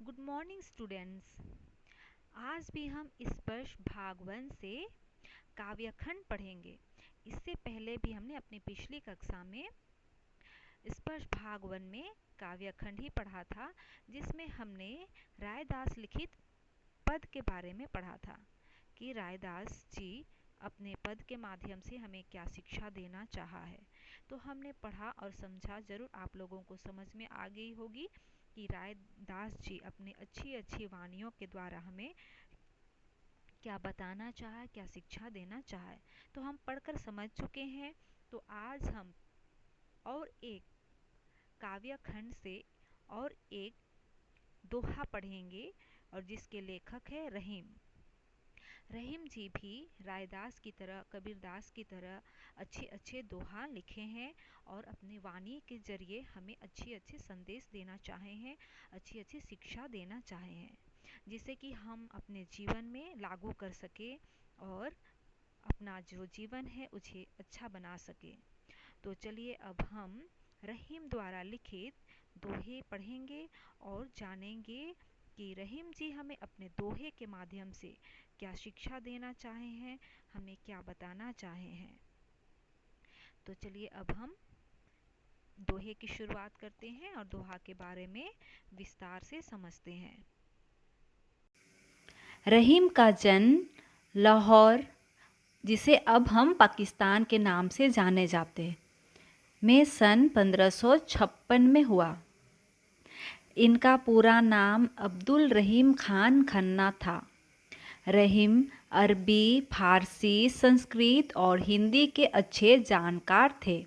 Good morning students. आज भी हम स्पर्श भाग 1 से काव्यखंड पढ़ेंगे। इससे पहले भी हमने अपनी पिछली कक्षा में स्पर्श भाग 1 में काव्यखंड ही पढ़ा था, जिसमें हमने रायदास लिखित पद के बारे में पढ़ा था कि रायदास जी अपने पद के माध्यम से हमें क्या शिक्षा देना चाहा है। तो हमने पढ़ा और समझा, जरूर आप लोगों को समझ में आ गई होगी कि रायदास जी अपनी अच्छी अच्छी वाणियों के द्वारा हमें क्या बताना चाहा, क्या शिक्षा देना चाहा है। तो हम पढ़कर समझ चुके हैं। तो आज हम और एक काव्य खंड से और एक दोहा पढ़ेंगे, और जिसके लेखक है रहीम। रहीम जी भी रायदास की तरह, कबीरदास की तरह अच्छे अच्छे दोहा लिखे हैं और अपनी वाणी के जरिए हमें अच्छे अच्छे संदेश देना चाहे हैं, अच्छी अच्छी शिक्षा देना चाहे हैं, जिसे कि हम अपने जीवन में लागू कर सके और अपना जो जीवन है उसे अच्छा बना सके। तो चलिए अब हम रहीम द्वारा लिखित दोहे पढ़ेंगे और जानेंगे कि रहीम जी हमें अपने दोहे के माध्यम से क्या शिक्षा देना चाहे हैं, हमें क्या बताना चाहे हैं। तो चलिए अब हम दोहे की शुरुआत करते हैं और दोहा के बारे में विस्तार से समझते हैं। रहीम का जन्म लाहौर, जिसे अब हम पाकिस्तान के नाम से जाने जाते हैं, में सन 1556 में हुआ। इनका पूरा नाम अब्दुल रहीम खान खन्ना था। रहीम अरबी, फारसी, संस्कृत और हिंदी के अच्छे जानकार थे।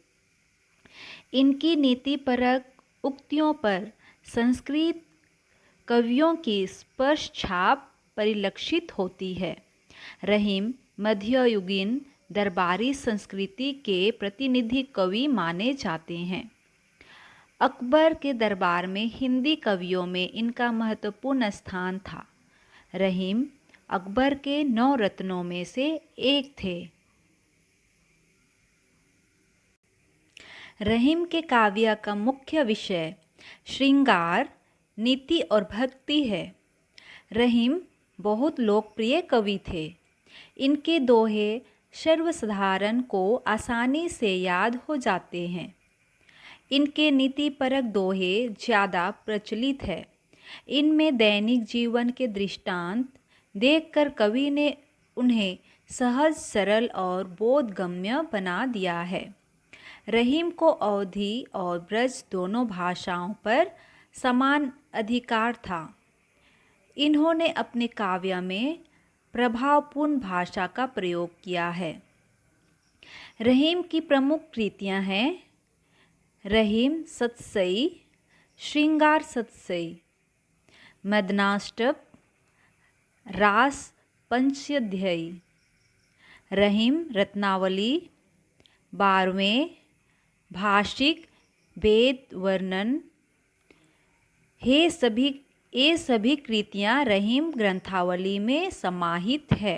इनकी नीतिपरक उक्तियों पर संस्कृत कवियों की स्पष्ट छाप परिलक्षित होती है। रहीम मध्ययुगीन दरबारी संस्कृति के प्रतिनिधि कवि माने जाते हैं। अकबर के दरबार में हिंदी कवियों में इनका महत्वपूर्ण स्थान था। रहीम अकबर के 9 रत्नों में से एक थे। रहीम के काव्य का मुख्य विषय श्रृंगार, नीति और भक्ति है। रहीम बहुत लोकप्रिय कवि थे। इनके दोहे सर्वसाधारण को आसानी से याद हो जाते हैं। इनके नीतिपरक दोहे ज़्यादा प्रचलित है। इनमें दैनिक जीवन के दृष्टांत देखकर कवि ने उन्हें सहज, सरल और बोधगम्य बना दिया है। रहीम को अवधी और ब्रज दोनों भाषाओं पर समान अधिकार था। इन्होंने अपने काव्य में प्रभावपूर्ण भाषा का प्रयोग किया है। रहीम की प्रमुख कृतियां हैं रहीम सतसई, श्रृंगार सतसई, मदनाष्टक, रास पंचध्यायी, रहीम रत्नावली, 12वें, भाषिक, वेद वर्णन। ये सभी कृतियां रहीम ग्रंथावली में समाहित है।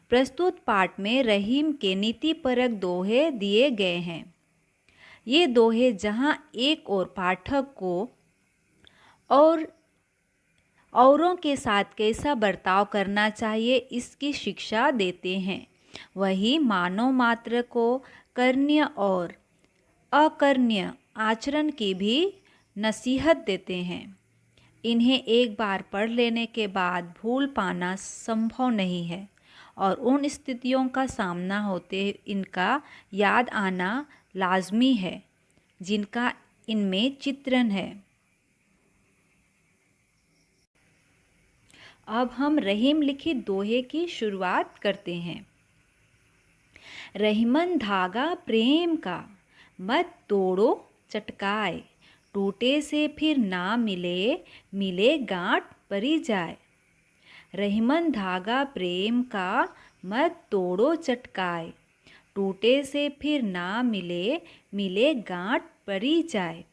प्रस्तुत पाठ में रहीम के नीतिपरक दोहे दिए गए हैं। ये दोहे जहां एक और पाठक को और औरों के साथ कैसा बर्ताव करना चाहिए इसकी शिक्षा देते हैं, वही मानव मात्र को करणीय और अकरणीय आचरण की भी नसीहत देते हैं। इन्हें एक बार पढ़ लेने के बाद भूल पाना संभव नहीं है और उन स्थितियों का सामना होते इनका याद आना लाजमी है जिनका इनमें चित्रण है। अब हम रहीम लिखित दोहे की शुरुआत करते हैं। रहीमन धागा प्रेम का, मत तोड़ो चटकाए, टूटे से फिर ना मिले, मिले गांठ परी जाए। रहीमन धागा प्रेम का, मत तोड़ो चटकाए, टूटे से फिर ना मिले, मिले गांठ परी जाए।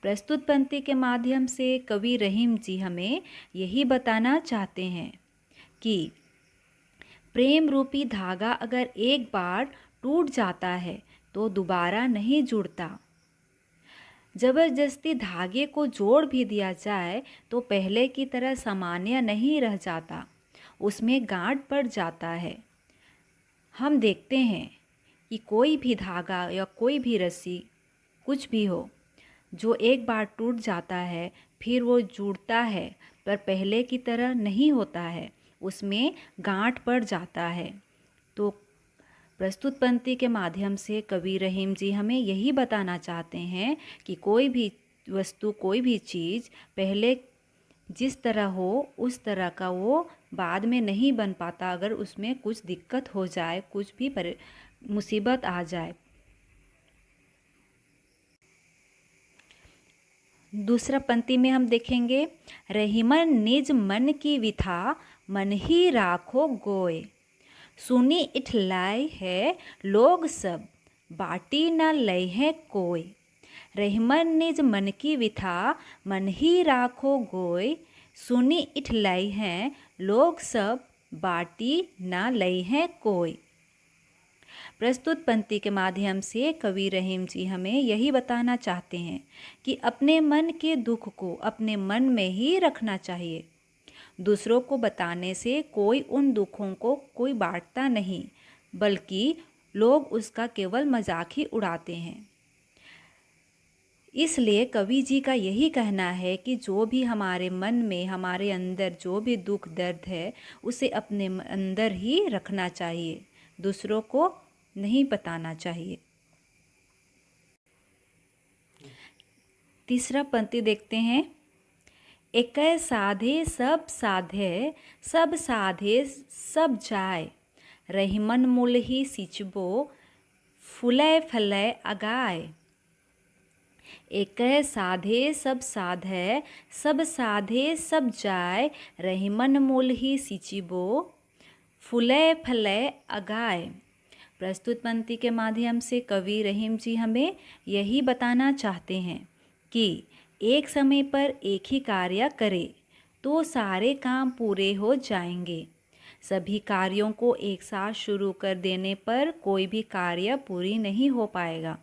प्रस्तुत पंक्ति के माध्यम से कवि रहीम जी हमें यही बताना चाहते हैं कि प्रेम रूपी धागा अगर एक बार टूट जाता है तो दोबारा नहीं जुड़ता। जबरदस्ती धागे को जोड़ भी दिया जाए तो पहले की तरह सामान्य नहीं रह जाता, उसमें गांठ पड़ जाता है। हम देखते हैं कि कोई भी धागा या कोई भी रस्सी कुछ भी हो, जो एक बार टूट जाता है फिर वो जुड़ता है, पर पहले की तरह नहीं होता है, उसमें गांठ पड़ जाता है। तो प्रस्तुत पंक्ति के माध्यम से कवि रहीम जी हमें यही बताना चाहते हैं कि कोई भी वस्तु, कोई भी चीज़ पहले जिस तरह हो उस तरह का वो बाद में नहीं बन पाता, अगर उसमें कुछ दिक्कत हो जाए, कुछ भी मुसीबत आ जाए। दूसरा पंक्ति में हम देखेंगे, रहीमन निज मन की विथा मन ही राखो गोय, सुनी इठलाई है लोग सब बाटी न लय है कोय। रहीमन निज मन की विथा मन ही राखो गोय, सुनी इठलाई है लोग सब बाटी न लय है कोय। प्रस्तुत पंक्ति के माध्यम से कवि रहीम जी हमें यही बताना चाहते हैं कि अपने मन के दुख को अपने मन में ही रखना चाहिए। दूसरों को बताने से कोई उन दुखों को कोई बांटता नहीं, बल्कि लोग उसका केवल मजाक ही उड़ाते हैं। इसलिए कवि जी का यही कहना है कि जो भी हमारे मन में, हमारे अंदर जो भी दुख दर्द है, उसे अपने अंदर ही रखना चाहिए, दूसरों को नहीं बताना चाहिए। तीसरा पंक्ति देखते हैं, एक साधे सब साधे, सब साधे सब जाय, रहीमन मूल ही सिंचबो फूले फले अगाय। एक साधे सब साधे, सब साधे सब जाय, रहीमन मूल ही सिंचबो फूले फले अगाय। प्रस्तुत पंक्ति के माध्यम से कवि रहीम जी हमें यही बताना चाहते हैं कि एक समय पर एक ही कार्य करें तो सारे काम पूरे हो जाएंगे। सभी कार्यों को एक साथ शुरू कर देने पर कोई भी कार्य पूरी नहीं हो पाएगा।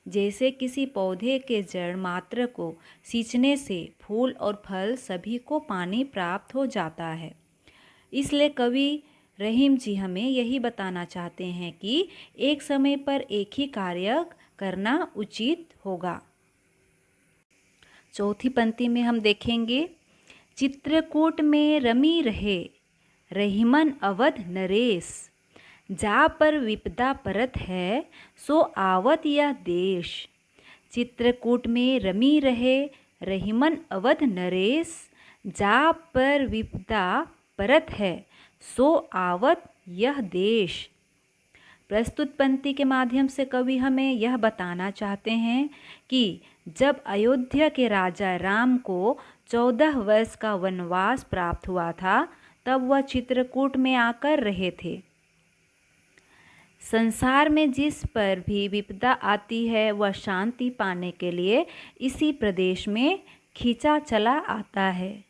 जैसे किसी पौधे के जड़ मात्र को सींचने से फूल और फल सभी को पानी प्राप्त हो जाता है। इसलिए कवि रहीम जी हमें यही बताना चाहते हैं कि एक समय पर एक ही कार्य करना उचित होगा। चौथी पंक्ति में हम देखेंगे, चित्रकूट में रमी रहे रहीमन अवध नरेश, जा पर विपदा परत है सो आवत यह देश। चित्रकूट में रमी रहे रहीमन अवध नरेश, जा पर विपदा परत है सो आवत यह देश। प्रस्तुत पंक्ति के माध्यम से कवि हमें यह बताना चाहते हैं कि जब अयोध्या के राजा राम को 14 वर्ष का वनवास प्राप्त हुआ था, तब वह चित्रकूट में आकर रहे थे। संसार में जिस पर भी विपदा आती है वह शांति पाने के लिए इसी प्रदेश में खींचा चला आता है।